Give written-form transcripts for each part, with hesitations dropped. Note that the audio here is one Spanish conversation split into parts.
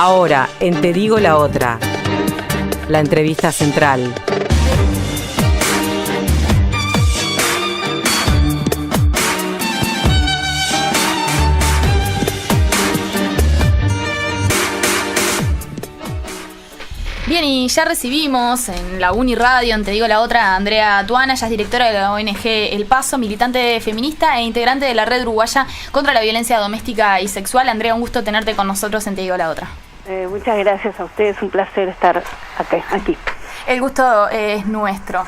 Ahora, en Te Digo la Otra, la entrevista central. Bien, y ya recibimos en la Uniradio, en Te Digo la Otra, a Andrea Tuana. Ella es directora de la ONG El Paso, militante feminista e integrante de la Red Uruguaya contra la Violencia Doméstica y Sexual. Andrea, un gusto tenerte con nosotros en Te Digo la Otra. Muchas gracias a ustedes, un placer estar aquí. El gusto es nuestro.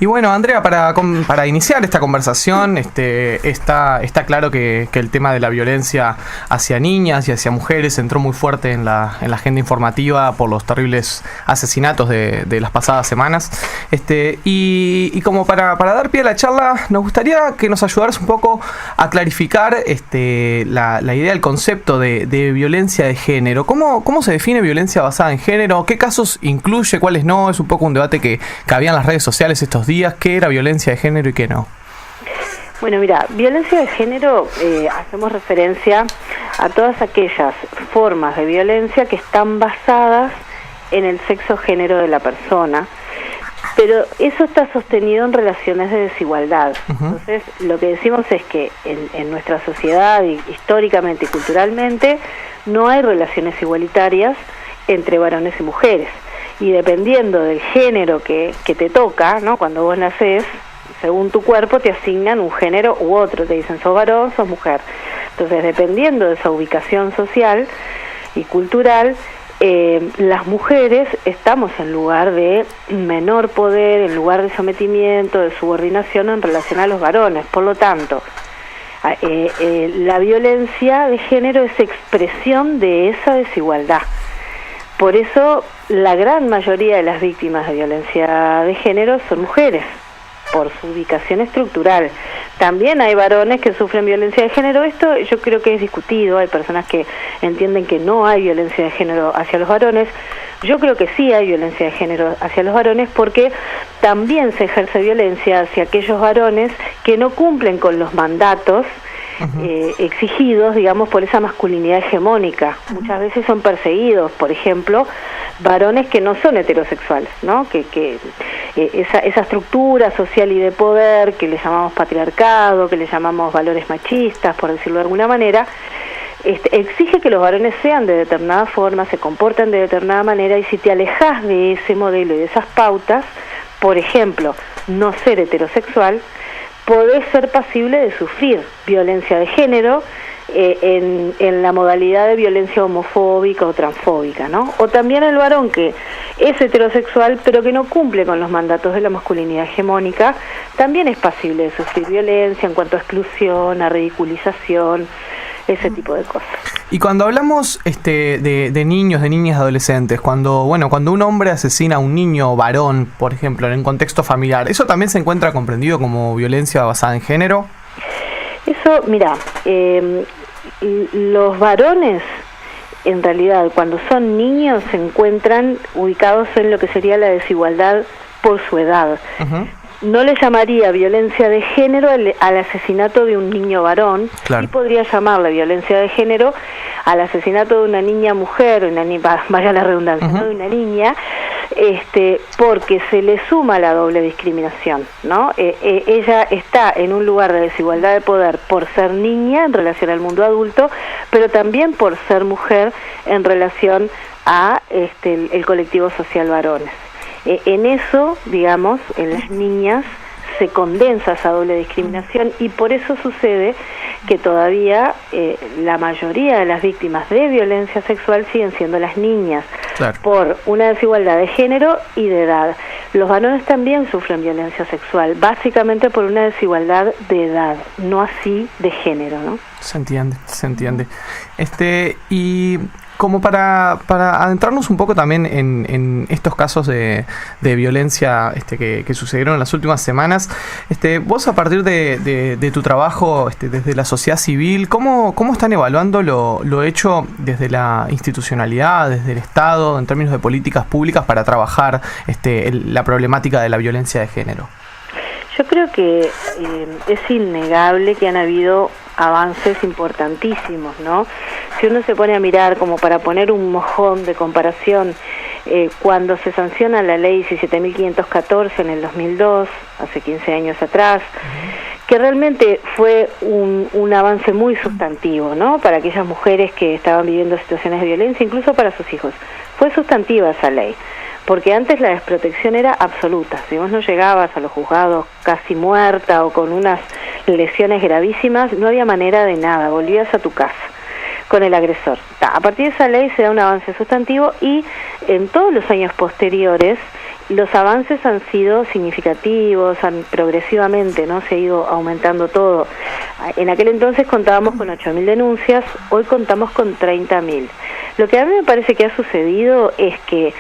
Y bueno, Andrea, para iniciar esta conversación, está claro que el tema de la violencia hacia niñas y hacia mujeres entró muy fuerte en la agenda informativa por los terribles asesinatos de las pasadas semanas. Y como para dar pie a la charla, nos gustaría que nos ayudaras un poco a clarificar la idea, el concepto de violencia de género. ¿Cómo se define violencia basada en género? ¿Qué casos incluye? ¿Cuáles no? Es un poco un debate que había en las redes sociales estos días. ¿Qué era violencia de género y qué no? Bueno, mira, violencia de género, hacemos referencia a todas aquellas formas de violencia que están basadas en el sexo-género de la persona, pero eso está sostenido en relaciones de desigualdad. Uh-huh. Entonces, lo que decimos es que en nuestra sociedad, históricamente y culturalmente, no hay relaciones igualitarias entre varones y mujeres. Y dependiendo del género que te toca, ¿no? Cuando vos nacés, según tu cuerpo te asignan un género u otro, te dicen sos varón, sos mujer. Entonces, dependiendo de esa ubicación social y cultural, las mujeres estamos en lugar de menor poder, en lugar de sometimiento, de subordinación en relación a los varones. Por lo tanto, la violencia de género es expresión de esa desigualdad. Por eso, la gran mayoría de las víctimas de violencia de género son mujeres, por su ubicación estructural. También hay varones que sufren violencia de género. Esto yo creo que es discutido. Hay personas que entienden que no hay violencia de género hacia los varones. Yo creo que sí hay violencia de género hacia los varones, porque también se ejerce violencia hacia aquellos varones que no cumplen con los mandatos exigidos, digamos, por esa masculinidad hegemónica. Muchas veces son perseguidos, por ejemplo, varones que no son heterosexuales, ¿no? Que esa estructura social y de poder que le llamamos patriarcado, que le llamamos valores machistas, por decirlo de alguna manera, exige que los varones sean de determinada forma, se comporten de determinada manera, y si te alejas de ese modelo y de esas pautas, por ejemplo, no ser heterosexual, podés ser pasible de sufrir violencia de género en la modalidad de violencia homofóbica o transfóbica, ¿no? O también el varón que es heterosexual pero que no cumple con los mandatos de la masculinidad hegemónica, también es pasible de sufrir violencia en cuanto a exclusión, a ridiculización, ese tipo de cosas. Y cuando hablamos de niños, de niñas, adolescentes, cuando un hombre asesina a un niño varón, por ejemplo, en un contexto familiar, ¿eso también se encuentra comprendido como violencia basada en género? Eso, mira, los varones, en realidad, cuando son niños, se encuentran ubicados en lo que sería la desigualdad por su edad. Uh-huh. No le llamaría violencia de género al asesinato de un niño varón. Claro. Sí podría llamarle violencia de género al asesinato de una niña mujer, vaya la redundancia, uh-huh, ¿no? De una niña, porque se le suma la doble discriminación, ¿no? Ella está en un lugar de desigualdad de poder por ser niña en relación al mundo adulto, pero también por ser mujer en relación a el colectivo social varones. En eso, digamos, en las niñas se condensa esa doble discriminación, y por eso sucede que todavía la mayoría de las víctimas de violencia sexual siguen siendo las niñas, claro, por una desigualdad de género y de edad. Los varones también sufren violencia sexual, básicamente por una desigualdad de edad, no así de género, ¿no? Se entiende. Y como para adentrarnos un poco también en estos casos de violencia que sucedieron en las últimas semanas, vos, a partir de tu trabajo desde la sociedad civil, ¿cómo están evaluando lo hecho desde la institucionalidad, desde el Estado, en términos de políticas públicas para trabajar la problemática de la violencia de género? Yo creo que es innegable que han habido avances importantísimos, ¿no? Si uno se pone a mirar, como para poner un mojón de comparación, cuando se sanciona la ley 17.514 en el 2002, hace 15 años atrás, que realmente fue un avance muy sustantivo, ¿no? Para aquellas mujeres que estaban viviendo situaciones de violencia, incluso para sus hijos. Fue sustantiva esa ley, porque antes la desprotección era absoluta. Si vos no llegabas a los juzgados casi muerta o con unas lesiones gravísimas, no había manera de nada, volvías a tu casa con el agresor. A partir de esa ley se da un avance sustantivo y en todos los años posteriores los avances han sido significativos, progresivamente, ¿no? Se ha ido aumentando todo. En aquel entonces contábamos con 8.000 denuncias, hoy contamos con 30.000. Lo que a mí me parece que ha sucedido es que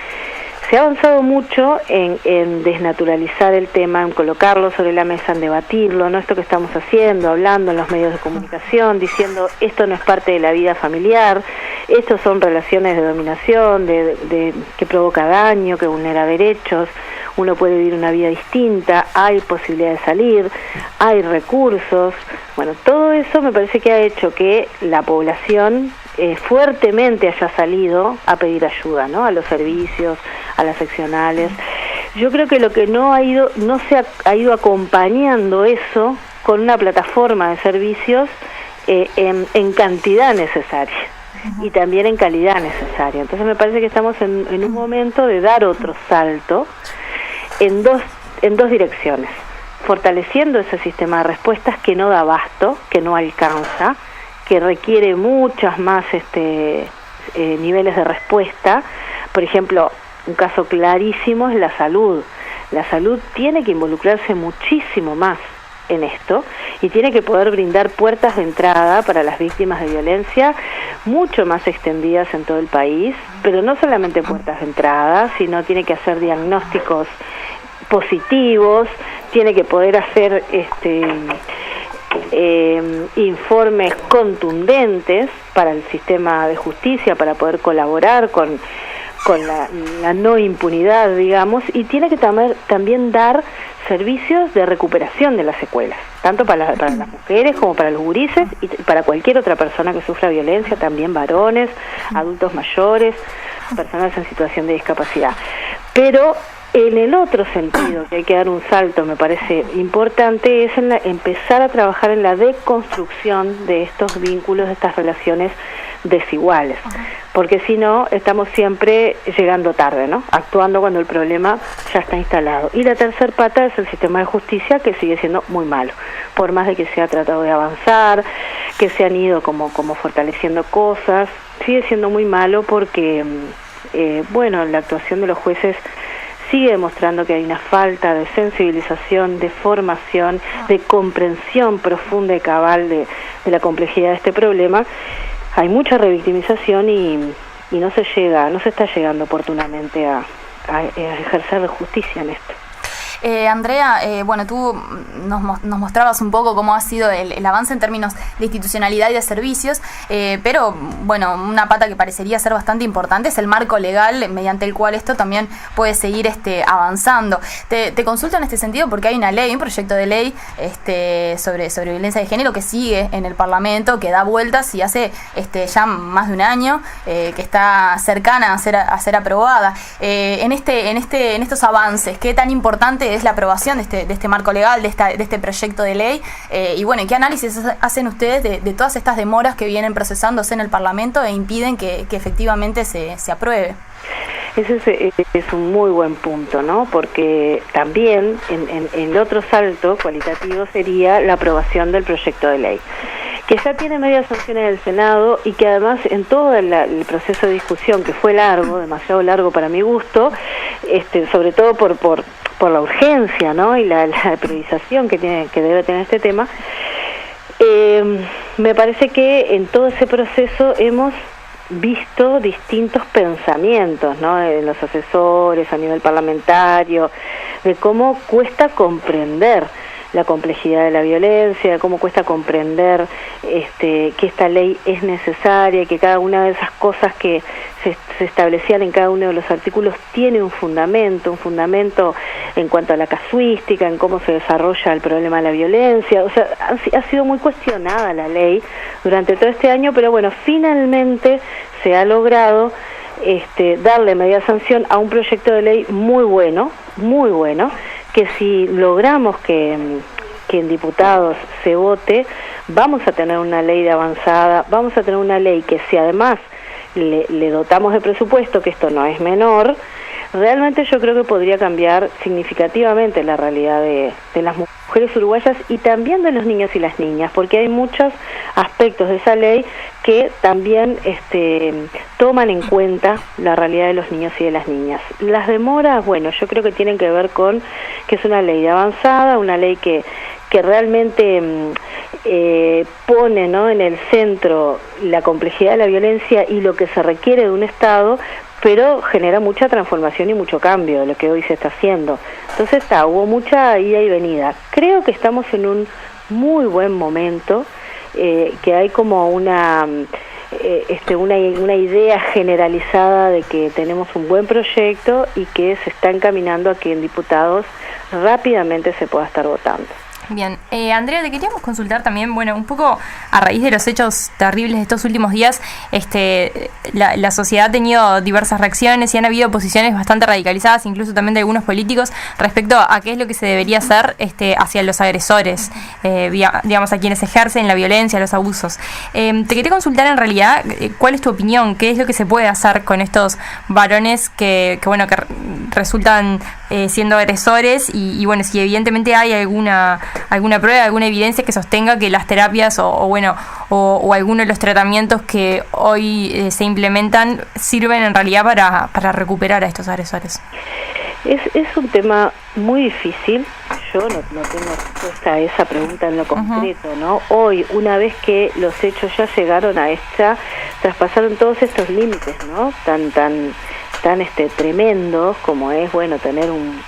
se ha avanzado mucho en desnaturalizar el tema, en colocarlo sobre la mesa, en debatirlo, ¿no? Esto que estamos haciendo, hablando en los medios de comunicación, diciendo esto no es parte de la vida familiar, estos son relaciones de dominación, que provoca daño, que vulnera derechos, uno puede vivir una vida distinta, hay posibilidad de salir, hay recursos. Bueno, todo eso me parece que ha hecho que la población fuertemente haya salido a pedir ayuda, ¿no? A los servicios, a las seccionales. Yo creo que lo que no se ha ido acompañando eso con una plataforma de servicios en cantidad necesaria y también en calidad necesaria. Entonces me parece que estamos en un momento de dar otro salto en dos direcciones, fortaleciendo ese sistema de respuestas que no da abasto, que no alcanza, que requiere muchas más niveles de respuesta. Por ejemplo, un caso clarísimo es la salud. La salud tiene que involucrarse muchísimo más en esto y tiene que poder brindar puertas de entrada para las víctimas de violencia mucho más extendidas en todo el país, pero no solamente puertas de entrada, sino tiene que hacer diagnósticos positivos, tiene que poder hacer informes contundentes para el sistema de justicia, para poder colaborar con la no impunidad, digamos, y tiene que también dar servicios de recuperación de las secuelas, tanto para las mujeres como para los gurises y para cualquier otra persona que sufra violencia, también varones, adultos mayores, personas en situación de discapacidad. Pero en el otro sentido, que hay que dar un salto, me parece importante, es empezar a trabajar en la deconstrucción de estos vínculos, de estas relaciones desiguales, porque si no, estamos siempre llegando tarde, ¿no? Actuando cuando el problema ya está instalado. Y la tercer pata es el sistema de justicia, que sigue siendo muy malo, por más de que se ha tratado de avanzar, que se han ido como fortaleciendo cosas, sigue siendo muy malo porque, la actuación de los jueces sigue demostrando que hay una falta de sensibilización, de formación, de comprensión profunda y cabal de la complejidad de este problema. Hay mucha revictimización y no se está llegando oportunamente a ejercer justicia en esto. Andrea, tú nos mostrabas un poco cómo ha sido el avance en términos de institucionalidad y de servicios, pero una pata que parecería ser bastante importante es el marco legal mediante el cual esto también puede seguir avanzando. Te consulto en este sentido porque hay una ley, un proyecto de ley sobre violencia de género que sigue en el Parlamento, que da vueltas y hace ya más de un año que está cercana a ser aprobada. En estos avances, ¿qué tan importante es la aprobación de este marco legal, de este proyecto de ley? ¿Qué análisis hacen ustedes de todas estas demoras que vienen procesándose en el Parlamento e impiden que efectivamente se apruebe? Ese es un muy buen punto, ¿no? Porque también en el otro salto cualitativo sería la aprobación del proyecto de ley, que ya tiene media sanción en el Senado y que además en todo el proceso de discusión, que fue largo, demasiado largo para mi gusto, sobre todo por la urgencia, ¿no? Y la priorización que debe tener este tema, me parece que en todo ese proceso hemos visto distintos pensamientos, ¿no? De los asesores a nivel parlamentario, de cómo cuesta comprender la complejidad de la violencia, cómo cuesta comprender que esta ley es necesaria, que cada una de esas cosas que se establecían en cada uno de los artículos tiene un fundamento en cuanto a la casuística, en cómo se desarrolla el problema de la violencia. O sea, ha sido muy cuestionada la ley durante todo este año, pero bueno, finalmente se ha logrado darle media sanción a un proyecto de ley muy bueno, que si logramos que en diputados se vote, vamos a tener una ley de avanzada, vamos a tener una ley que si además le dotamos de presupuesto, que esto no es menor, realmente yo creo que podría cambiar significativamente la realidad de las mujeres uruguayas y también de los niños y las niñas, porque hay muchos aspectos de esa ley que también toman en cuenta la realidad de los niños y de las niñas. Las demoras, bueno, yo creo que tienen que ver con que es una ley de avanzada, una ley que realmente pone, ¿no?, en el centro la complejidad de la violencia y lo que se requiere de un Estado, pero genera mucha transformación y mucho cambio de lo que hoy se está haciendo. Entonces hubo mucha ida y venida. Creo que estamos en un muy buen momento, que hay como una idea generalizada de que tenemos un buen proyecto y que se está encaminando a que en diputados rápidamente se pueda estar votando. Bien, Andrea, te queríamos consultar también, bueno, un poco a raíz de los hechos terribles de estos últimos días, la sociedad ha tenido diversas reacciones y han habido posiciones bastante radicalizadas, incluso también de algunos políticos, respecto a qué es lo que se debería hacer hacia los agresores, digamos, a quienes ejercen la violencia, los abusos. Te quería consultar en realidad, ¿cuál es tu opinión? ¿Qué es lo que se puede hacer con estos varones que resultan siendo agresores? Y bueno, si evidentemente hay alguna prueba, alguna evidencia que sostenga que las terapias o alguno de los tratamientos que hoy se implementan sirven en realidad para recuperar a estos agresores. Es un tema muy difícil. Yo no tengo respuesta a esa pregunta en lo concreto, ¿no? Hoy, una vez que los hechos ya llegaron a traspasaron todos estos límites, ¿no?, tan tremendos como es, bueno, tener un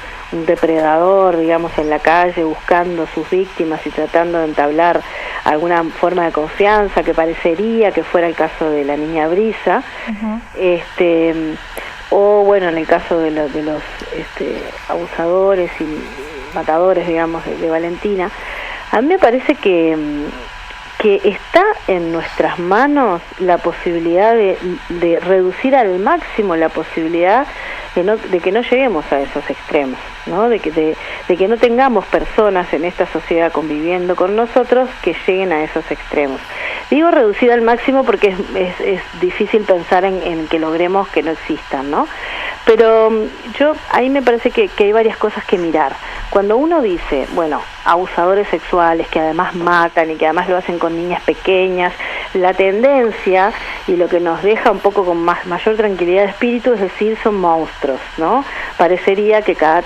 depredador, digamos, en la calle buscando sus víctimas y tratando de entablar alguna forma de confianza, que parecería que fuera el caso de la niña Brisa, o bueno, en el caso de los abusadores y matadores, digamos, de Valentina. A mí me parece que está en nuestras manos la posibilidad de reducir al máximo la posibilidad de que no lleguemos a esos extremos, ¿no? De que no tengamos personas en esta sociedad conviviendo con nosotros que lleguen a esos extremos. Digo reducir al máximo porque es difícil pensar en que logremos que no existan, ¿no? Pero yo ahí me parece que hay varias cosas que mirar. Cuando uno dice, bueno, abusadores sexuales que además matan y que además lo hacen con niñas pequeñas, la tendencia y lo que nos deja un poco con mayor tranquilidad de espíritu es decir, son monstruos, ¿no? Parecería que cada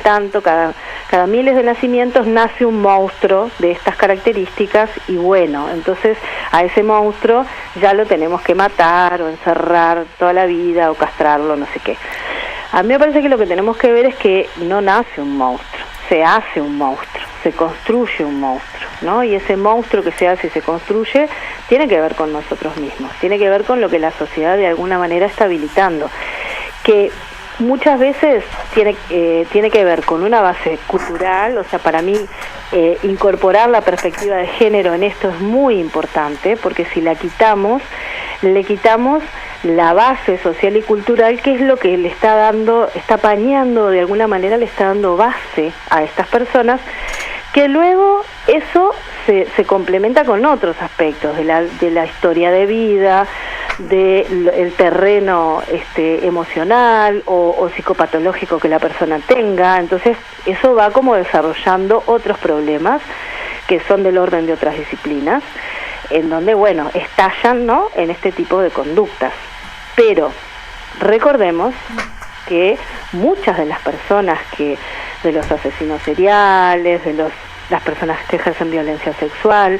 miles de nacimientos nace un monstruo de estas características y bueno, entonces a ese monstruo ya lo tenemos que matar o encerrar toda la vida o castrarlo, no sé qué. A mí me parece que lo que tenemos que ver es que no nace un monstruo, se hace un monstruo, se construye un monstruo, ¿no? Y ese monstruo que se hace y se construye tiene que ver con nosotros mismos, tiene que ver con lo que la sociedad de alguna manera está habilitando, que muchas veces tiene que ver con una base cultural. O sea, para mí incorporar la perspectiva de género en esto es muy importante, porque si la quitamos, le quitamos la base social y cultural, que es lo que le está apañando, de alguna manera le está dando base a estas personas, que luego eso se complementa con otros aspectos de la historia de vida, del terreno emocional o psicopatológico que la persona tenga. Entonces eso va como desarrollando otros problemas que son del orden de otras disciplinas, en donde, bueno, estallan, ¿no?, en este tipo de conductas. Pero recordemos que muchas de las personas de los asesinos seriales, las personas que ejercen violencia sexual,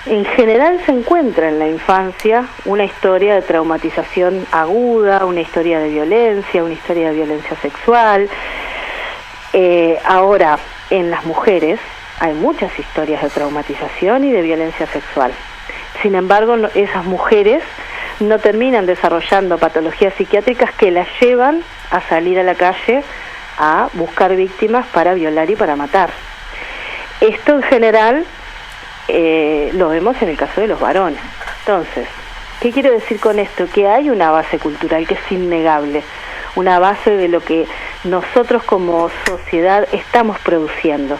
en general se encuentra en la infancia una historia de traumatización aguda, una historia de violencia sexual. Ahora, en las mujeres hay muchas historias de traumatización y de violencia sexual. Sin embargo, esas mujeres no terminan desarrollando patologías psiquiátricas que las llevan a salir a la calle a buscar víctimas para violar y para matar. Esto en general lo vemos en el caso de los varones. Entonces, ¿qué quiero decir con esto? Que hay una base cultural que es innegable, una base de lo que nosotros como sociedad estamos produciendo.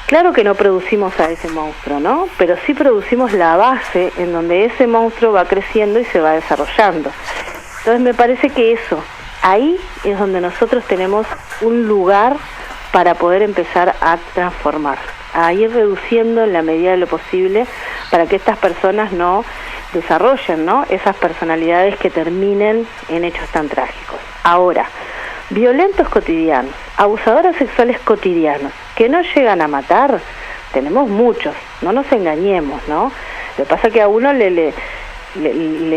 Claro que no producimos a ese monstruo, ¿no? Pero sí producimos la base en donde ese monstruo va creciendo y se va desarrollando. Entonces me parece que eso, ahí es donde nosotros tenemos un lugar para poder empezar a transformar, a ir reduciendo en la medida de lo posible para que estas personas no desarrollen, ¿no?, esas personalidades que terminen en hechos tan trágicos. Ahora, violentos cotidianos, abusadores sexuales cotidianos, que no llegan a matar, tenemos muchos, no nos engañemos, ¿no? Lo que pasa es que a uno le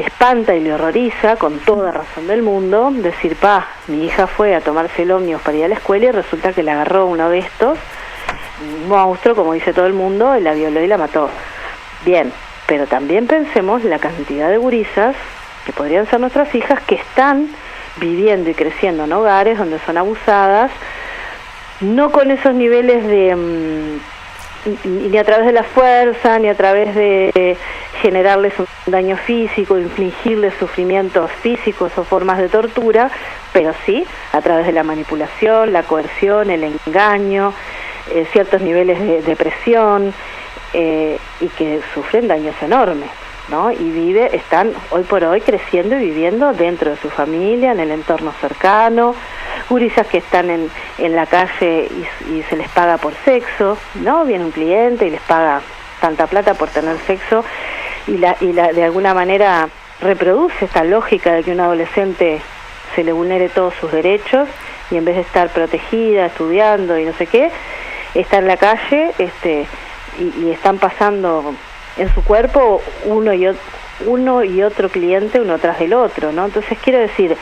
espanta y le horroriza, con toda razón del mundo, decir, mi hija fue a tomarse el ómnibus para ir a la escuela y resulta que la agarró uno de estos, un monstruo, como dice todo el mundo, y la violó y la mató. Bien, pero también pensemos la cantidad de gurisas, que podrían ser nuestras hijas, que están viviendo y creciendo en hogares donde son abusadas, no con esos niveles de ni a través de la fuerza, ni a través de generarles un daño físico, infligirles sufrimientos físicos o formas de tortura, pero sí a través de la manipulación, la coerción, el engaño, ciertos niveles de depresión, y que sufren daños enormes, ¿no? Y están hoy por hoy creciendo y viviendo dentro de su familia, en el entorno cercano, gurisas que están en la calle y se les paga por sexo, ¿no? Viene un cliente y les paga tanta plata por tener sexo y de alguna manera reproduce esta lógica de que un adolescente se le vulnere todos sus derechos y en vez de estar protegida, estudiando y no sé qué, está en la calle y están pasando en su cuerpo uno y otro cliente, uno tras del otro, ¿no? Entonces quiero decir,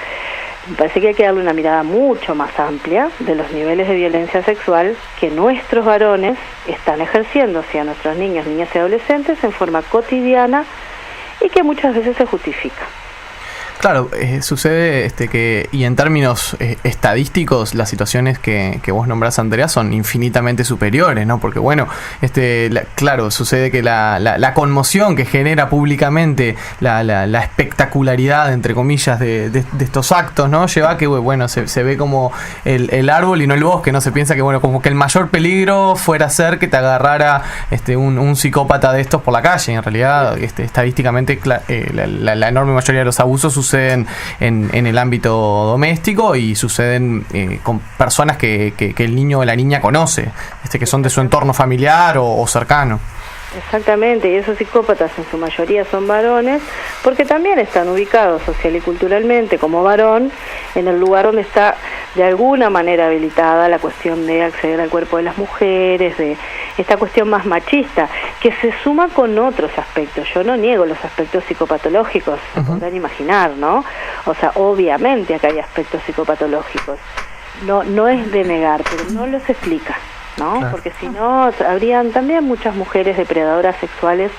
me parece que hay que darle una mirada mucho más amplia de los niveles de violencia sexual que nuestros varones están ejerciendo hacia nuestros niños, niñas y adolescentes en forma cotidiana y que muchas veces se justifica. Claro, sucede que, y en términos estadísticos, las situaciones que vos nombrás, Andrea, son infinitamente superiores, ¿no? Porque, bueno, claro, sucede que la conmoción que genera públicamente la espectacularidad, entre comillas, de estos actos, ¿no? Lleva a que, bueno, se ve como el árbol y no el bosque, ¿no? Se piensa que, bueno, como que el mayor peligro fuera ser que te agarrara un psicópata de estos por la calle. En realidad, estadísticamente, la enorme mayoría de los abusos suceden en el ámbito doméstico y suceden con personas que el niño o la niña conoce, que son de su entorno familiar o cercano. Exactamente, y esos psicópatas en su mayoría son varones, porque también están ubicados social y culturalmente como varón en el lugar donde está de alguna manera habilitada la cuestión de acceder al cuerpo de las mujeres, de esta cuestión más machista, que se suma con otros aspectos. Yo no niego los aspectos psicopatológicos, se podrán imaginar, ¿no? O sea, obviamente acá hay aspectos psicopatológicos, no es de negar, pero no los explica, ¿no? Claro. Porque si no, habrían también muchas mujeres depredadoras sexuales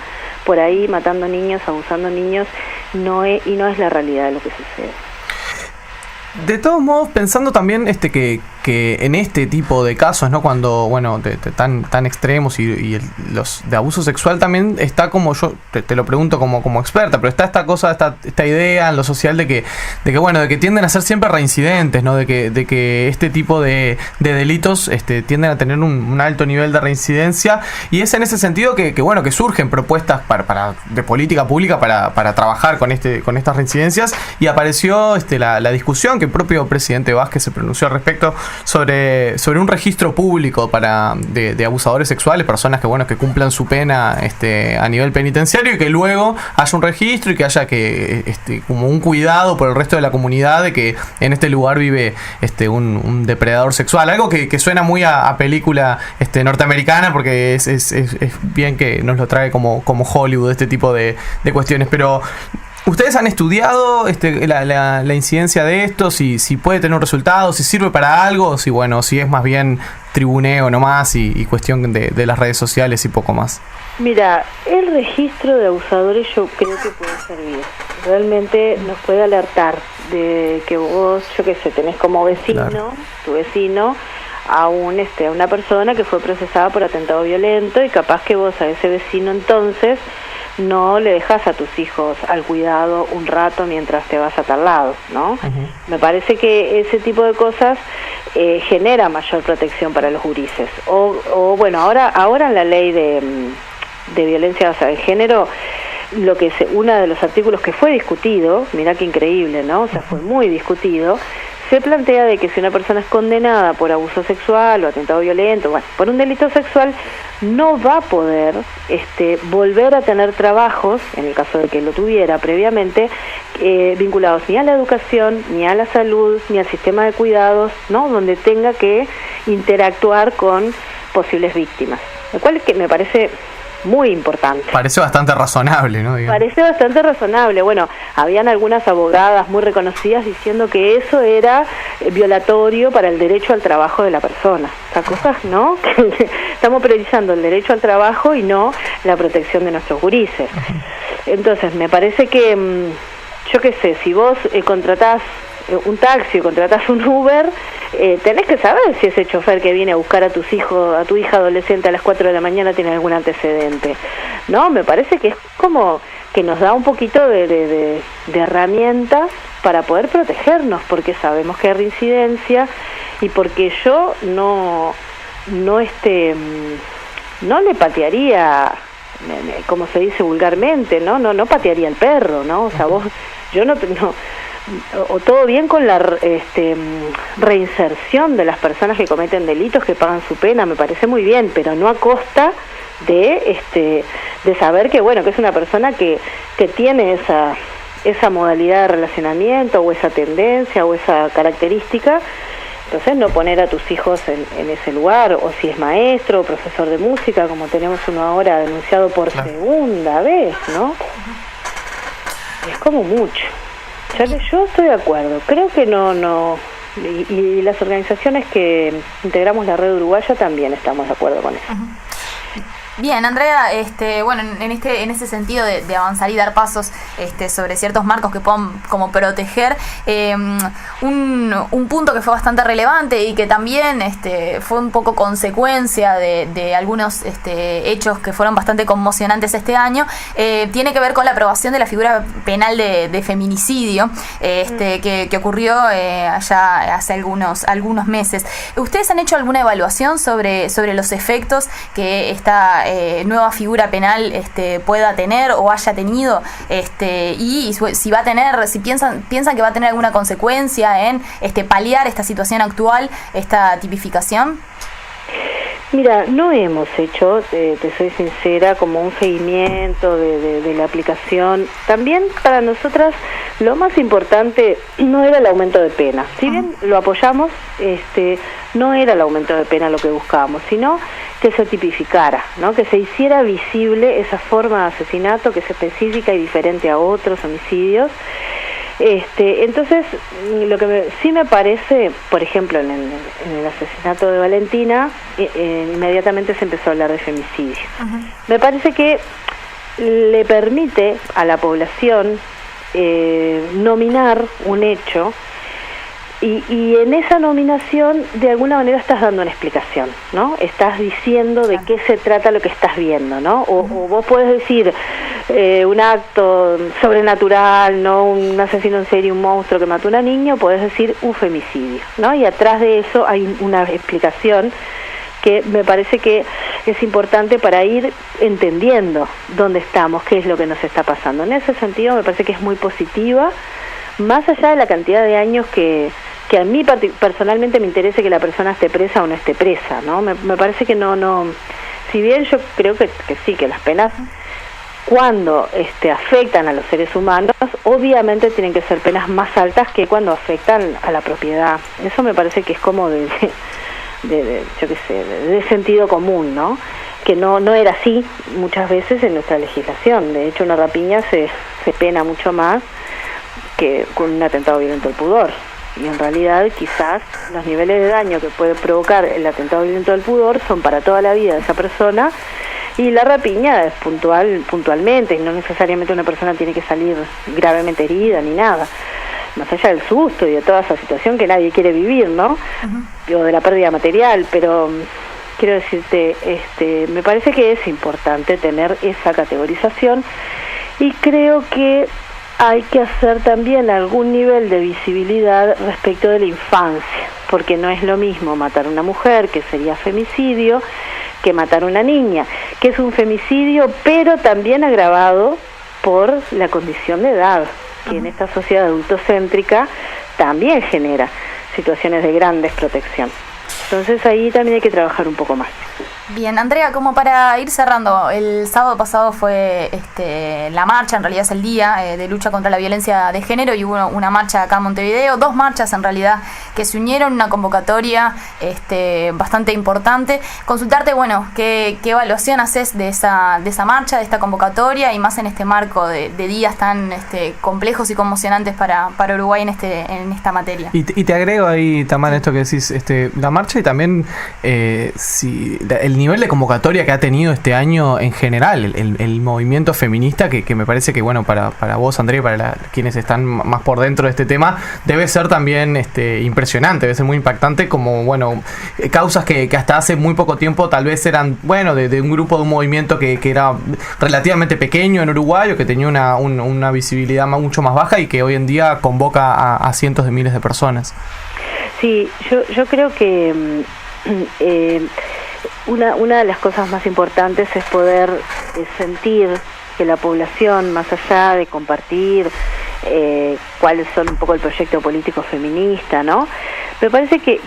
por ahí matando niños, abusando niños, y no es la realidad de lo que sucede. De todos modos, pensando también que en este tipo de casos, ¿no? Cuando, bueno, tan extremos y los de abuso sexual también está, como yo te lo pregunto como experta, pero está esta cosa, esta idea en lo social de que tienden a ser siempre reincidentes, ¿no? De que este tipo de delitos tienden a tener un alto nivel de reincidencia, y es en ese sentido que surgen propuestas de política pública para trabajar con estas reincidencias, y apareció la discusión que el propio presidente Vázquez se pronunció al respecto sobre un registro público de abusadores sexuales, personas que cumplan su pena a nivel penitenciario, y que luego haya un registro y que haya como un cuidado por el resto de la comunidad de que en este lugar vive un depredador sexual, algo que suena muy a película norteamericana, porque es bien que nos lo trae como Hollywood, este tipo de cuestiones, pero ¿Ustedes han estudiado la incidencia de esto? Si puede tener un resultado, si sirve para algo, o si es más bien tribuneo nomás y cuestión de las redes sociales y poco más. Mira, el registro de abusadores yo creo que puede servir. Realmente nos puede alertar de que vos, yo qué sé, tenés como vecino, claro, tu vecino, a una persona que fue procesada por atentado violento, y capaz que vos a ese vecino entonces no le dejas a tus hijos al cuidado un rato mientras te vas a tal lado, ¿no? Uh-huh. Me parece que ese tipo de cosas genera mayor protección para los gurises. O bueno, ahora en la ley de violencia de género, uno de los artículos que fue discutido, mirá qué increíble, ¿no? O sea, fue muy discutido. Se plantea de que si una persona es condenada por abuso sexual o atentado violento, bueno, por un delito sexual, no va a poder volver a tener trabajos, en el caso de que lo tuviera previamente, vinculados ni a la educación, ni a la salud, ni al sistema de cuidados, ¿no? Donde tenga que interactuar con posibles víctimas. Lo cual es que me parece muy importante. Parece bastante razonable, ¿no? Parece bastante razonable. Bueno, habían algunas abogadas muy reconocidas diciendo que eso era violatorio para el derecho al trabajo de la persona. O sea, cosas, ¿no? Estamos priorizando el derecho al trabajo y no la protección de nuestros gurises. Entonces, me parece que, yo qué sé, si vos contratás un taxi o contratás un Uber, tenés que saber si ese chofer que viene a buscar a tu hija adolescente a las 4 de la mañana tiene algún antecedente. No, me parece que es como que nos da un poquito de herramientas para poder protegernos, porque sabemos que hay reincidencia y porque yo no le patearía, como se dice vulgarmente, no patearía al perro, ¿no? O sea, o todo bien con la reinserción de las personas que cometen delitos, que pagan su pena, me parece muy bien, pero no a costa de saber que bueno, que es una persona que tiene esa modalidad de relacionamiento o esa tendencia o esa característica. Entonces no poner a tus hijos en ese lugar, o si es maestro o profesor de música, como tenemos uno ahora denunciado por segunda vez, ¿no? Es como mucho. Yo estoy de acuerdo, creo que no y las organizaciones que integramos la red uruguaya también estamos de acuerdo con eso. Uh-huh. Bien, Andrea, bueno, en ese sentido de avanzar y dar pasos sobre ciertos marcos que puedan como proteger, un punto que fue bastante relevante y que también fue un poco consecuencia de algunos hechos que fueron bastante conmocionantes este año, tiene que ver con la aprobación de la figura penal de feminicidio, que ocurrió allá hace algunos meses. ¿Ustedes han hecho alguna evaluación sobre los efectos que esta nueva figura penal pueda tener o haya tenido, y si va a tener, si piensan que va a tener alguna consecuencia en paliar esta situación actual, esta tipificación? Mira, no hemos hecho, te soy sincera, como un seguimiento de la aplicación. También para nosotras lo más importante no era el aumento de pena. Si bien lo apoyamos, no era el aumento de pena lo que buscábamos, sino que se tipificara, ¿no? Que se hiciera visible esa forma de asesinato que es específica y diferente a otros homicidios. Entonces, lo que sí me parece, por ejemplo, en el asesinato de Valentina, inmediatamente se empezó a hablar de femicidio. Uh-huh. Me parece que le permite a la población nominar un hecho, y en esa nominación de alguna manera estás dando una explicación, ¿no? Estás diciendo de qué se trata lo que estás viendo, ¿no? O vos podés decir un acto sobrenatural, ¿no? Un asesino en serie, un monstruo que mató a una niña, o podés decir un femicidio, ¿no? Y atrás de eso hay una explicación que me parece que es importante para ir entendiendo dónde estamos, qué es lo que nos está pasando. En ese sentido me parece que es muy positiva, más allá de la cantidad de años que a mí personalmente me interese que la persona esté presa o no esté presa, ¿no? Me parece que no, si bien yo creo que sí, que las penas cuando afectan a los seres humanos, obviamente tienen que ser penas más altas que cuando afectan a la propiedad. Eso me parece que es como de sentido común, ¿no? que no era así muchas veces en nuestra legislación. De hecho, una rapiña se pena mucho más que con un atentado violento al pudor. Y en realidad quizás los niveles de daño que puede provocar el atentado violento al pudor son para toda la vida de esa persona, y la rapiña es puntualmente, y no necesariamente una persona tiene que salir gravemente herida ni nada, más allá del susto y de toda esa situación que nadie quiere vivir, ¿no? O de la pérdida material, pero quiero decirte, me parece que es importante tener esa categorización, y creo que hay que hacer también algún nivel de visibilidad respecto de la infancia, porque no es lo mismo matar a una mujer, que sería femicidio, que matar a una niña, que es un femicidio, pero también agravado por la condición de edad, que en esta sociedad adultocéntrica también genera situaciones de gran desprotección. Entonces ahí también hay que trabajar un poco más. Bien, Andrea, como para ir cerrando, el sábado pasado fue la marcha, en realidad es el día de lucha contra la violencia de género, y hubo una marcha acá en Montevideo, 2 marchas en realidad que se unieron, una convocatoria bastante importante. Consultarte, bueno, qué evaluación haces de esa marcha, de esta convocatoria, y más en este marco de días tan complejos y conmocionantes para Uruguay en esta materia. Y te agrego ahí, Tamara, esto que decís, la marcha, y también el nivel de convocatoria que ha tenido este año en general, el movimiento feminista, que me parece que, bueno, para vos, Andrea, y para quienes están más por dentro de este tema, debe ser también impresionante, debe ser muy impactante, como, bueno, causas que hasta hace muy poco tiempo tal vez eran, bueno, de un grupo, de un movimiento que era relativamente pequeño en Uruguay, o que tenía una visibilidad mucho más baja, y que hoy en día convoca a cientos de miles de personas. Sí, yo creo que una de las cosas más importantes es poder sentir que la población, más allá de compartir cuáles son un poco el proyecto político feminista, ¿no? Me parece que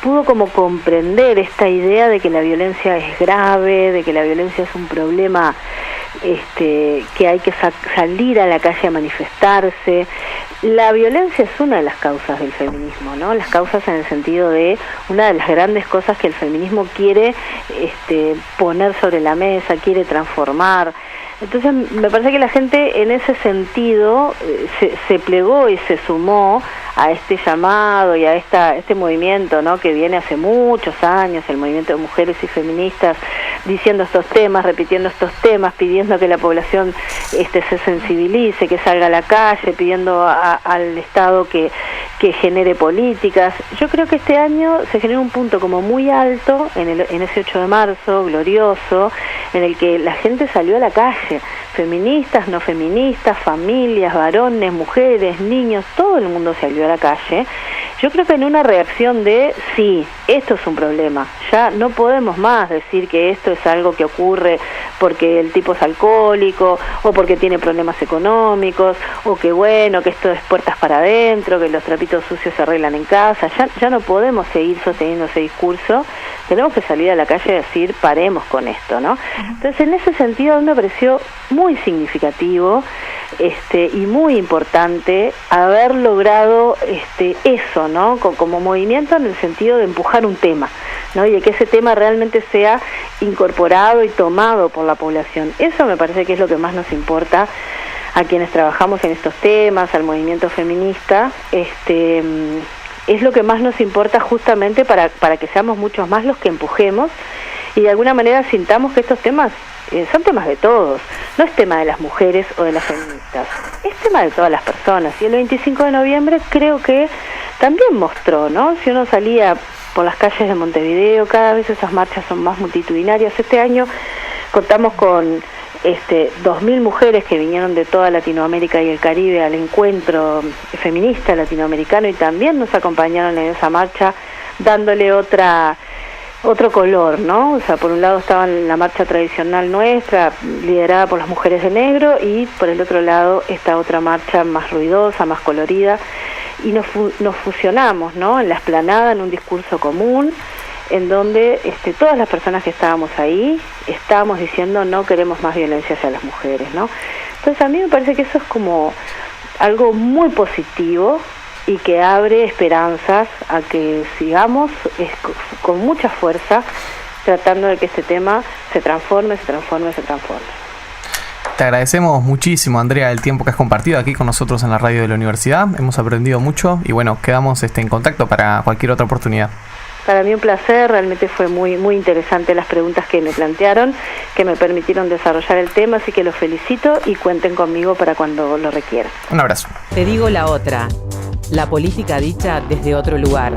pudo como comprender esta idea de que la violencia es grave, de que la violencia es un problema que hay que salir a la calle a manifestarse. La violencia es una de las causas del feminismo, ¿no? Las causas en el sentido de una de las grandes cosas que el feminismo quiere poner sobre la mesa, quiere transformar. Entonces me parece que la gente en ese sentido se plegó y se sumó a este llamado y a este movimiento, ¿no?, que viene hace muchos años, el movimiento de mujeres y feministas, diciendo estos temas, repitiendo estos temas, pidiendo que la población se sensibilice, que salga a la calle, pidiendo al Estado que genere políticas. Yo creo que este año se generó un punto como muy alto en ese 8 de marzo, glorioso, en el que la gente salió a la calle, feministas, no feministas, familias, varones, mujeres, niños, todo el mundo salió a la calle. Yo creo que en una reacción de, sí, esto es un problema, ya no podemos más decir que esto es algo que ocurre porque el tipo es alcohólico, o porque tiene problemas económicos, o que bueno, que esto es puertas para adentro, que los trapitos sucios se arreglan en casa. Ya no podemos seguir sosteniendo ese discurso, tenemos que salir a la calle y decir, paremos con esto, ¿no? Entonces, en ese sentido, a mí me pareció muy significativo y muy importante haber logrado eso, ¿no? Como movimiento, en el sentido de empujar un tema, ¿no? Y de que ese tema realmente sea incorporado y tomado por la población. Eso me parece que es lo que más nos importa a quienes trabajamos en estos temas, al movimiento feminista. Es lo que más nos importa, justamente para que seamos muchos más los que empujemos y de alguna manera sintamos que estos temas son temas de todos, no es tema de las mujeres o de las feministas, es tema de todas las personas. Y el 25 de noviembre creo que también mostró, ¿no? Si uno salía por las calles de Montevideo, cada vez esas marchas son más multitudinarias. Este año contamos con 2.000 mujeres que vinieron de toda Latinoamérica y el Caribe al encuentro feminista latinoamericano, y también nos acompañaron en esa marcha, dándole otro color, ¿no? O sea, por un lado estaba la marcha tradicional nuestra, liderada por las mujeres de negro, y por el otro lado esta otra marcha más ruidosa, más colorida, y nos fusionamos, ¿no?, en la explanada, en un discurso común, en donde todas las personas que estábamos ahí estábamos diciendo, no queremos más violencia hacia las mujeres, ¿no? Entonces a mí me parece que eso es como algo muy positivo y que abre esperanzas a que sigamos con mucha fuerza tratando de que este tema se transforme. Te agradecemos muchísimo, Andrea, el tiempo que has compartido aquí con nosotros en la radio de la universidad. Hemos aprendido mucho y bueno, quedamos en contacto para cualquier otra oportunidad. Para mí un placer, realmente fue muy interesante las preguntas que me plantearon, que me permitieron desarrollar el tema, así que los felicito y cuenten conmigo para cuando lo requieran. Un abrazo. Te digo la otra, la política dicha desde otro lugar.